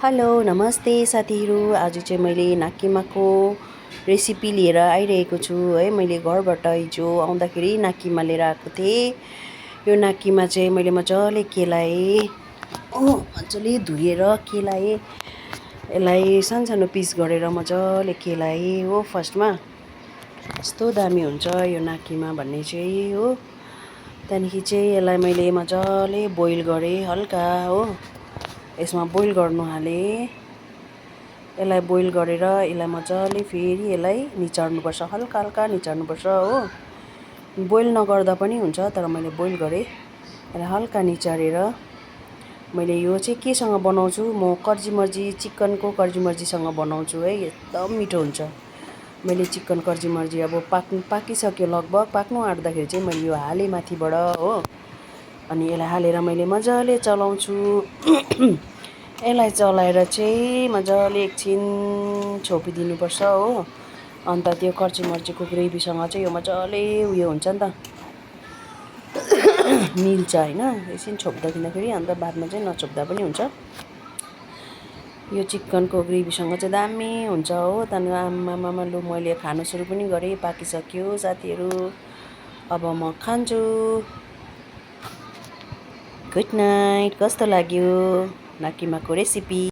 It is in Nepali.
हेलो नमस्ते साथीहरू। आज चाहिँ मैले नाकिमाको रेसिपी लिएर आइरहेको छु है। मैले घरबाट हिजो आउँदाखेरि नाकिमा लिएर आएको थिएँ। यो नाकिमा चाहिँ मैले मजाले केलाएँ, मजाले धोएर केलाएँ। यसलाई सानो पिस गरेर मजाले केलाएँ हो। फर्स्टमा यस्तो दामी हुन्छ यो नाकिमा भन्ने चाहिँ हो। त्यहाँदेखि चाहिँ यसलाई मैले मजाले बोइल गरेँ हल्का हो। यसमा बोइल गर्नु हालेँ। यसलाई बोइल गरेर यसलाई मजाले फेरि यसलाई निचार्नुपर्छ, हल्का हल्का निचार्नुपर्छ हो। बोइल नगर्दा पनि हुन्छ, तर मैले बोइल गरेँ। यसलाई हल्का निचारेर मैले यो चाहिँ केसँग बनाउँछु, म कर्जीमर्जी चिकनको कर्जीमर्जीसँग बनाउँछु है। एकदम मिठो हुन्छ। मैले चिकन कर्जीमर्जी अब पाकिसक्यो, लगभग पाक्नु आँट्दाखेरि चाहिँ मैले यो हालेँ माथिबाट हो। अनि यसलाई हालेर मैले मजाले चलाउँछु। यसलाई चलाएर चाहिँ मजाले एकछिन छोपिदिनुपर्छ हो। अन्त त्यो कर्चीमर्चीको ग्रेभीसँग चाहिँ यो मजाले उयो हुन्छ नि त, मिल्छ होइन। एकछिन छोप्दा दिँदाखेरि अन्त बादमा चाहिँ नछोप्दा पनि हुन्छ। यो चिकनको ग्रेभीसँग चाहिँ दामी हुन्छ हो। त्यहाँदेखि आमामा लु मैले खानु सुरु पनि गरेँ, पाकिसक्यो साथीहरू। अब म खान्छु। Good night. कस्तो लाग्यो नाकिमाको रेसिपी?